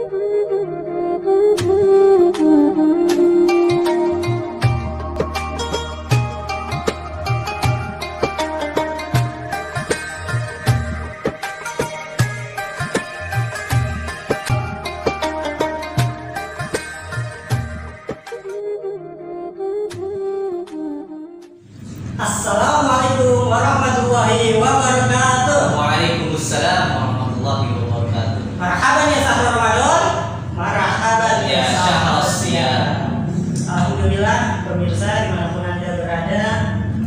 Assalamualaikum warahmatullahi wabarakatuh. Waalaikumsalam warahmatullahi wabarakatuh. Marhaban ya sahur Ramadan, marhaban ya sahur siam. Alhamdulillah pemirsa dimanapun anda berada,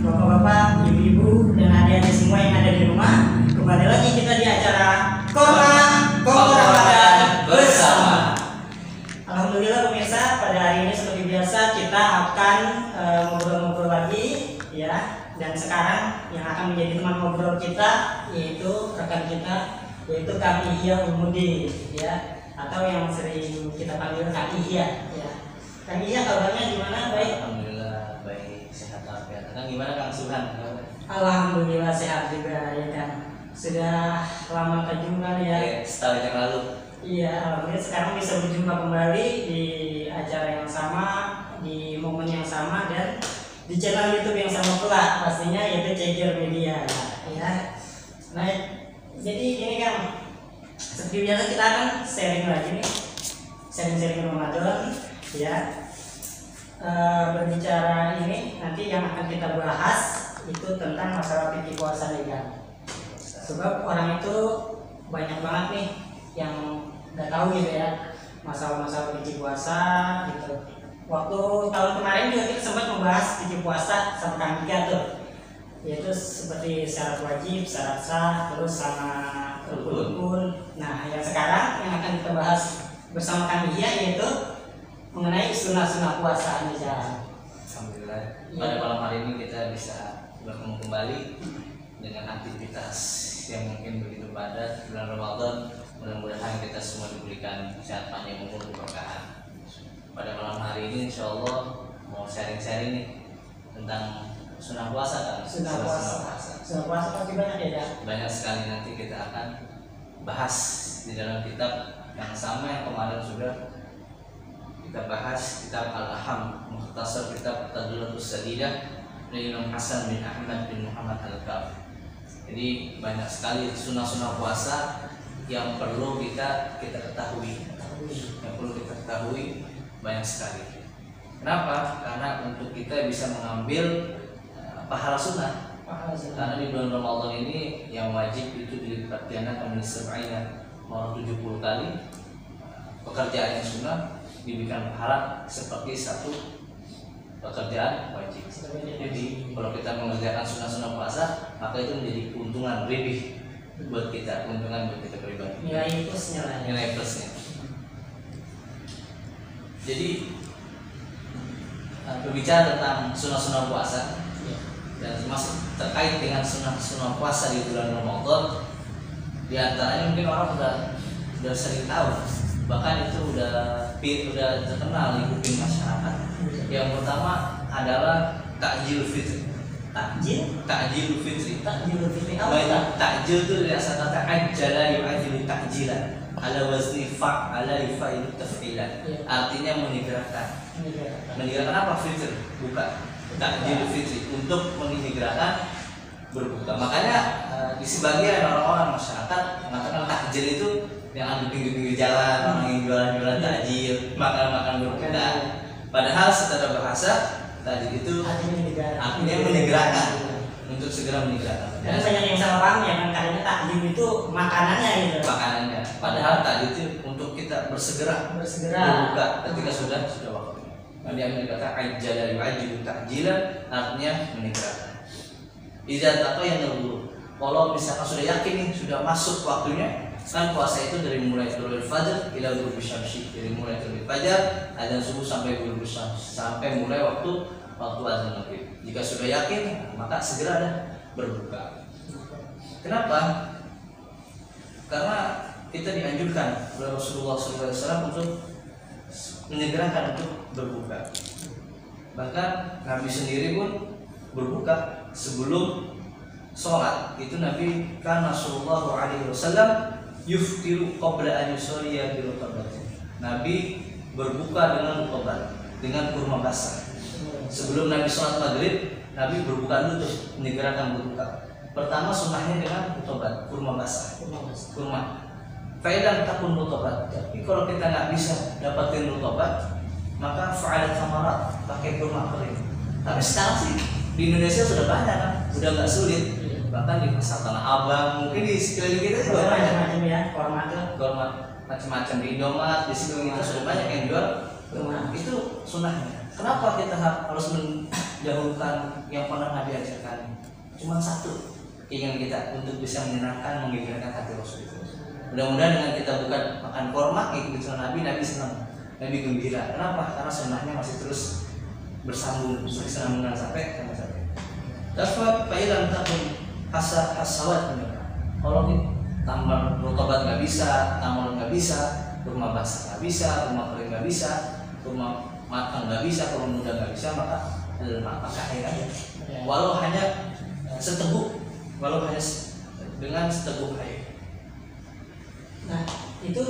bapak-bapak, ibu-ibu, dan adik-adik semua yang ada di rumah, kembali lagi kita di acara Koma Ramadan bersama. Alhamdulillah pemirsa, pada hari ini seperti biasa kita akan ngobrol-ngobrol lagi. Ya, dan sekarang yang akan menjadi teman ngobrol kita yaitu rekan kita, yaitu Kang Ihya Umudi, ya, atau yang sering kita panggil Kang Ihya, ya. Kang Ihya, kabarnya gimana? Baik? Alhamdulillah baik, sehat walafiat. Kang gimana Kang Suhan? Alhamdulillah sehat juga ya kan. Sudah lama terjumpa ya. Setahun yang lalu. Iya, alhamdulillah sekarang bisa berjumpa kembali di acara yang sama, di momen yang sama, dan di channel YouTube yang sama pula pastinya, yaitu Ceger Media, ya. Nah, jadi ini kan seperti biasa kita akan sharing lagi nih, sharing Ramadan, ya. Berbicara ini nanti yang akan kita bahas itu tentang masalah fikih puasa nih kan. Sebab orang itu banyak banget nih yang nggak tahu gitu ya masalah-masalah fikih puasa gitu. Waktu tahun kemarin juga kita sempat membahas fikih puasa sama Kang Ihya tuh, yaitu seperti syarat wajib, syarat sah, terus sama rukun. Nah, yang sekarang yang akan kita bahas bersama Kang Ihya yaitu mengenai sunnah-sunnah puasa aja. Alhamdulillah. Pada malam hari ini kita bisa bertemu kembali dengan aktivitas yang mungkin begitu padat bulan Ramadan. Mudah-mudahan kita semua diberikan sehat panjang umur keberkahan. Pada malam hari ini insya Allah mau sharing-sharing nih tentang sunnah puasa kan? Sunnah puasa pasti banyak ya kan? Banyak sekali, nanti kita akan bahas di dalam kitab yang sama yang kemarin sudah kita bahas, kitab Al-Aham, Mukhtasar Kitab Tadlatus Sadidah dari Imam Hasan bin Ahmad bin Muhammad Al-Kaf. Jadi banyak sekali sunnah-sunnah puasa yang perlu kita ketahui, banyak sekali. Kenapa? Karena untuk kita bisa mengambil pahala sunnah. Karena di bulan Ramadan ini yang wajib itu dilipat gandakan menjadi sab'ina, mau 70 kali. Pekerjaan yang sunnah diberikan pahala seperti satu pekerjaan wajib. Jadi kalau kita mengerjakan sunnah-sunnah puasa, maka itu menjadi keuntungan lebih buat kita, keuntungan buat kita pribadi. Nilai plusnya lah. Nilai plusnya. Jadi berbicara tentang sunnah-sunnah puasa dan termasuk terkait dengan sunnah-sunnah puasa di bulan Ramadan, di antaranya mungkin orang udah sering tahu, bahkan itu udah terkenal di kuping masyarakat. Yang pertama adalah takjil fitri. Takjil fitri apa itu? Takjil itu dari asal kata ajjala yu'ajjilu takjilan ala wazni fa'ala yufailu taf'ilan. Artinya menyegerakan. Menyegerakan apa? Fitr, buka. Takjil fitri untuk menyegerakan berbuka. Makanya di sebagian orang-orang masyarakat mengatakan takjil itu yang di pinggir-pinggir jalan, orang yang jualan-jualan takjil, makan-makan berbuka. Padahal secara bahasa takjil itu artinya menyegerakan, untuk segera menyegerakan. Dan banyak yang salah paham ya kan, katanya takjil itu makanannya gitu. Makanannya. Padahal takjil itu untuk kita bersegera berbuka ketika sudah waktunya. Dia mengatakan ajjala yu'ajjilu takjilan, artinya menyegerakan. Idza taqayyana dulu. Kalau misalkan sudah yakin nih sudah masuk waktunya, kan puasa itu dari mulai tulu'il fajr ila ghurubi syamsi, dari mulai tulu'il fajar adzan subuh sampai ghurubi syamsi, sampai mulai waktu azan maghrib. Jika sudah yakin, maka segera dah berbuka. Kenapa? Karena kita dianjurkan oleh Rasulullah SAW untuk menyegerakan untuk berbuka. Bahkan Nabi sendiri pun berbuka sebelum sholat. Itu Nabi kan Rasulullah SAW yuftiru qabla an yusalliya bi rutbatin. Nabi berbuka dengan obat, dengan kurma basah. Sebelum Nabi sholat maghrib, Nabi berbuka dulu tuh, menyegerakan berbuka. Pertama sunnahnya dengan obat, kurma basah. Kurma. Faedah takun obat. Tapi kalau kita nggak bisa dapatin obat, maka fa'alat samarat, pakai kurma kering. Tapi sekarang sih di Indonesia sudah banyak kan, sudah nggak sulit. Bahkan di pasar Tanah Abang, mungkin di sekeliling kita juga banyak. Macam-macam ya, kurma Macam-macam di Indomaret, di sekeliling kita sudah banyak yang jual kurma. Itu sunnahnya. Kenapa kita harus mendahulukan yang pernah Nabi ajarkan? Cuma satu, ingin kita untuk bisa menyenangkan, menggembirakan hati Rasul. Mudah-mudahan dengan kita bukan makan kurma, ikut Nabi senang. Nabi gembira. Kenapa? Karena sunnahnya masih terus bersambung, berkesinambungan sampai. Dapat fa'ilam takun hasawat benar. Kalau tambal rotobat nggak bisa, tamar nggak bisa, kurma basah nggak bisa, kurma kering nggak bisa, kurma matang nggak bisa, kurma muda nggak bisa, maka pakai air aja. Walau hanya seteguk, dengan seteguk air. Nah, itu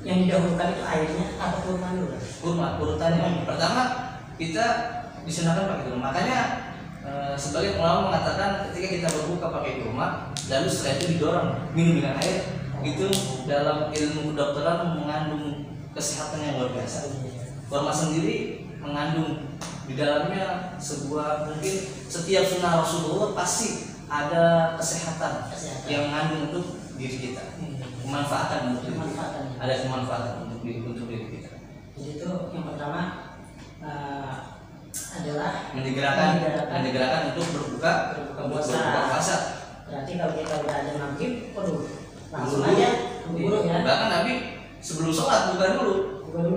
yang didahulukan itu airnya atau kurma dulu? Kurma, urutannya pertama kita disunahkan pakai kurma. Makanya sebagai ulama mengatakan ketika kita berbuka pakai kurma, lalu setelah itu didorong minum dengan air, itu dalam ilmu kedokteran mengandung kesehatan yang luar biasa. Kurma sendiri mengandung di dalamnya sebuah, mungkin setiap sunnah Rasulullah pasti ada kesehatan yang mengandung untuk diri kita. Kemanfaatan untuk diri kita. Ada kemanfaatan untuk diri kita. Jadi itu yang pertama adalah menyegerakan untuk berbuka puasa. Berarti kalau kita udah ada maghrib, langsung aja buru ya. Bahkan Nabi sebelum sholat buka dulu.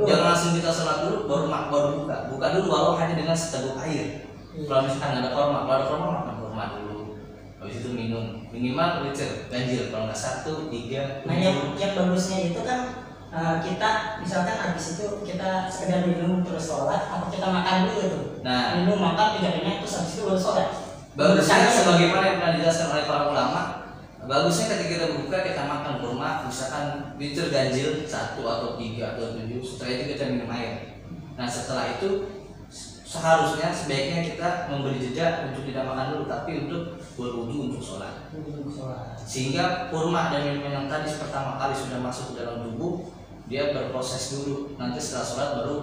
Jangan langsung kita sholat dulu baru buka. Buka dulu walau hanya dengan seteguk air. Kalau misalkan ada korma, makan korma dulu. Habis itu minum minimal liter ganjil, kalau nggak 1, 3. Nah yang bagusnya itu kan kita misalkan habis itu kita sekedar minum terus sholat, apa kita makan dulu tuh? Nah, minum makan tidak kenyang terus habis itu baru sholat. Bagusnya sebagaimana yang pernah dijelaskan oleh para ulama, bagusnya ketika kita berbuka kita makan kurma, misalkan liter ganjil 1 atau 3 atau 7, setelah itu kita minum air. Nah setelah itu seharusnya sebaiknya kita memberi jeda untuk tidak makan dulu, tapi untuk berwudu untuk sholat. Sehingga kurma dan minuman yang tadi pertama kali sudah masuk ke dalam tubuh, dia berproses dulu. Nanti setelah sholat baru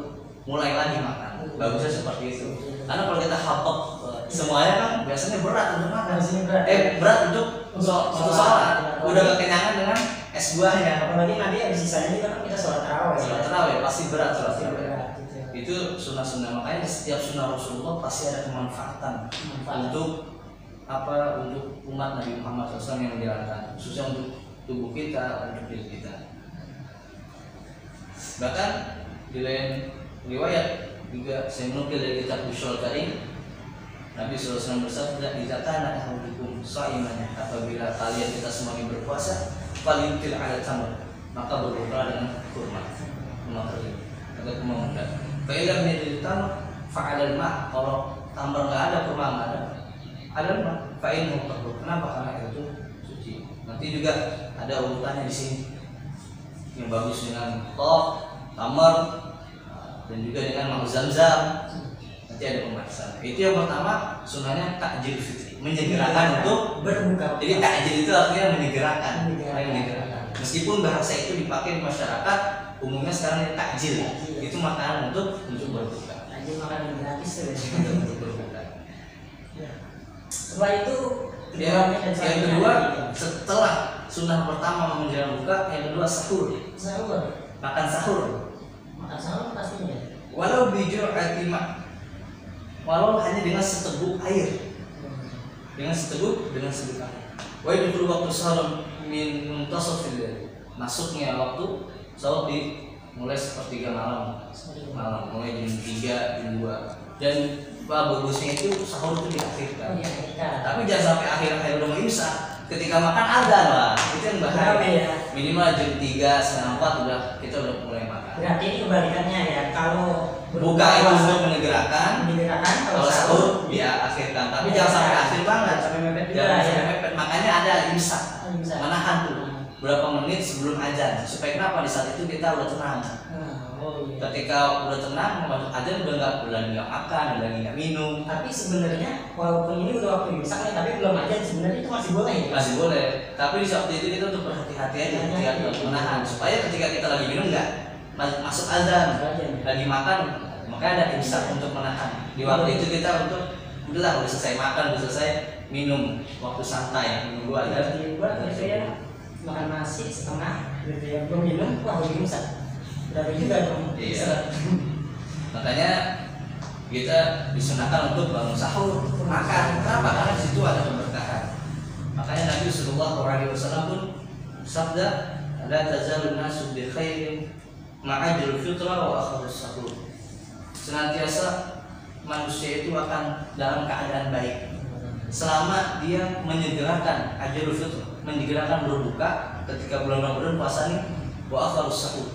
mulai lagi makan. Bagusnya seperti itu. Karena kalau kita hapok semuanya kan biasanya berat untuk makan. Berat untuk sholat. Udah kekenyangan dengan es buahnya. Apalagi nanti habis sisanya juga kita sholat tarawih. Sholat tarawih pasti berat sholat tarawih. Itu sunnah-sunnah, makanya di setiap sunnah Rasulullah pasti ada kemanfaatan untuk untuk umat Nabi Muhammad SAW yang menjalankan, khususnya untuk tubuh kita, untuk diri kita. Bahkan di lain riwayat juga saya menukil dari kitab Ushul Karim, Nabi SAW bersabda, "Idza kana ahadukum sha'iman," apabila kalian kita semuanya berpuasa, falyutil 'ala tamr, maka berbuka dengan kurma kering atau kurma muda. Fa'ilam yadil tamr fa'alal ma', kalau tamr nggak ada, kurma nggak ada ma', fa'in muqarrab. Kenapa? Karena itu suci. Nanti juga ada urutannya di sini yang bagus dengan tamr dan juga dengan ma'u zamzam. Nanti ada pembahasan. Itu yang pertama, sunnahnya takjil fitri, menyegerakan untuk berbuka. Jadi takjil itu artinya menyegerakan. Meskipun bahasa itu dipakai di masyarakat umumnya sekarang takjil, itu makanan untuk berbuka. Takjil makanan gratis untuk berbuka. Setelah itu yang kedua, setelah sunnah pertama menjelang buka, yang kedua sahur. Makan sahur pastinya. Walau bijur'ati ma', walau hanya dengan seteguk air. Dengan seteguk air. Wa yadkhulu waktu sahur min muntasafil lail. Masuknya waktu sahur mulai sepertiga malam, mulai jam 3, jam 2. Dan bagusnya itu sahur itu diakhirkan. Tapi jangan sampai akhir udah mau imsak, ketika makan adzan lah, itu yang bahaya. Minimal jam 3, setengah 4 kita udah mulai makan. Berarti ini kebalikannya ya, kalau buka itu untuk menyegerakan, kalau sahur ya akhirkan. Tapi jangan sampai akhir banget, sampai mepet jangan sampai mepet. Makanya ada imsak, menahan tuh. berapa menit sebelum azan. Supaya kenapa? Di saat itu kita udah tenang. Ketika udah tenang, azan udah nggak makan, udah nggak minum. Tapi sebenarnya walaupun ini udah waktu imsak nih, tapi belum azan, sebenarnya itu masih boleh ya? Masih boleh. Tapi di saat itu kita untuk berhati-hati aja, ketika menahan. Supaya ketika kita lagi minum nggak masuk azan, lagi makan, makanya ada imsak untuk menahan. Di waktu itu kita untuk udah selesai makan, udah selesai minum, waktu santai menunggu azan. Buat gitu ya, makan nasi setengah gitu ya, belum minum, wah udah imsak. Berarti juga dong. Iya. Makanya kita disunahkan untuk bangun sahur, makan. Kenapa? Karena di situ ada keberkahan. Makanya Nabi Sallallahu Alaihi Wasallam pun sabda, la tazalun nasu bi khairin ma'ajil fitra wa akhirus sahur. Senantiasa manusia itu akan dalam keadaan baik selama dia menyegerakan ajrul fitr, menyegerakan berbuka ketika bulan Ramadan puasa nih, wa akhirus sahur,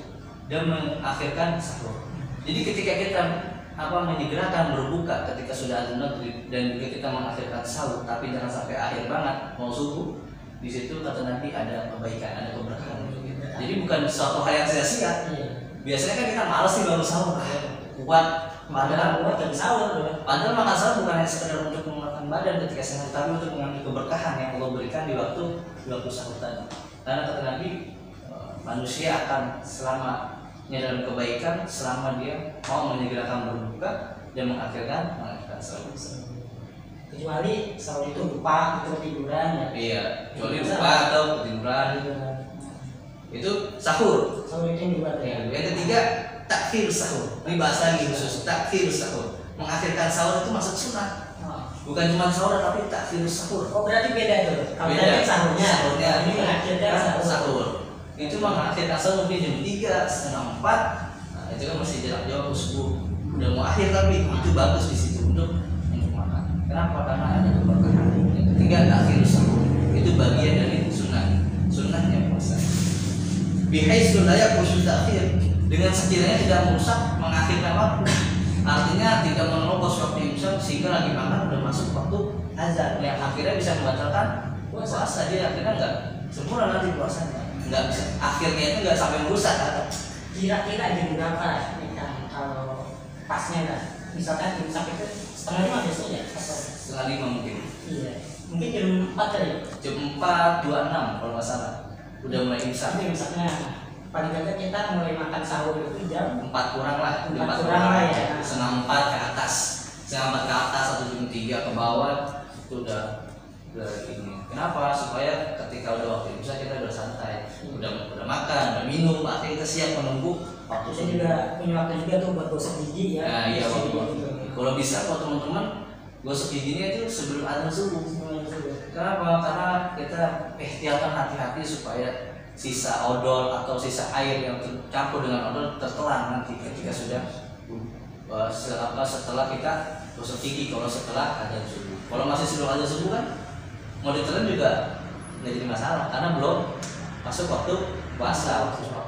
dan mengakhirkan sahur. Jadi ketika kita menyegerakan berbuka ketika sudah azan maghrib dan juga kita mengakhirkan sahur, tapi jangan sampai akhir banget mau subuh, di situ kata Nabi ada kebaikan, ada keberkahan. Jadi bukan suatu hal yang sia-sia. Biasanya kan kita malas nih bangun sahur, kuat, padahal makan sahur bukan hanya sekedar untuk menguatkan badan ketika sehat, tapi untuk mengambil keberkahan yang Allah berikan di waktu sahur tadi. Karena kata Nabi, manusia akan selamanya dalam kebaikan selama dia mau menyegerakan berbuka dan mengakhirkan sahur. Kecuali sahur itu lupa atau tiduran ya. Iya, kecuali lupa atau tiduran. Itu sahur. Sahur itu yang dibuat ya. Yang ketiga, takhir sahur. Ini bahasa lagi khusus, takhir sahur. Mengakhirkan sahur itu masuk sunnah. Bukan cuma sahur tapi takhir sahur. Oh, berarti beda tuh. Kalau Beda. tadi sahurnya, Ini mengakhirkan sahur. Itu mengakhirkan sahur mungkin jam 3, setengah 4. Nah, itu kan masih jarak jauh subuh. Udah mau akhir tapi itu bagus di situ untuk makan. Kenapa? Karena ada keberkahan. Yang ketiga, takhir sahur. Itu bagian dari sunnahnya puasa. Bihaitsu la yaqusu ta'khir, dengan sekiranya tidak merusak mengakhirkan waktu. Artinya tidak menerobos waktu imsak sehingga lagi makan udah masuk waktu azan yang akhirnya bisa membatalkan puasa. Dia akhirnya enggak sempurna nanti puasanya. Enggak bisa. Akhirnya itu enggak sampai merusak atau kira-kira jam berapa nih kan kalau pasnya kan? Misalkan imsak itu setengah 5 biasanya ya? setengah 5 mungkin. Iya. Mungkin jam 4 kali. Jam 4.26 kalau nggak salah. Udah mulai imsak. Tapi imsaknya paling tidak kita mulai makan sahur itu jam 4 kurang lah. 4 kurang lah ya. Setengah 4 ke atas. Setengah 4 ke atas atau jam 3 ke bawah itu udah ini. Kenapa? Supaya ketika udah waktu imsak kita udah santai, udah makan, udah minum, akhirnya kita siap menunggu waktu. Saya juga punya waktu juga tuh buat gosok gigi ya. Nah, iya waktu. Gitu. Kalau bisa kalau teman-teman gosok giginya itu sebelum azan subuh. Kenapa? Karena kita ikhtiarkan hati-hati supaya sisa odol atau sisa air yang tercampur dengan odol tertelan nanti ketika sudah setelah kita gosok gigi. Kalau setelah azan subuh, kalau masih sebelum azan subuh kan mau ditelan juga nggak jadi masalah karena belum masuk waktu puasa, waktu subuh.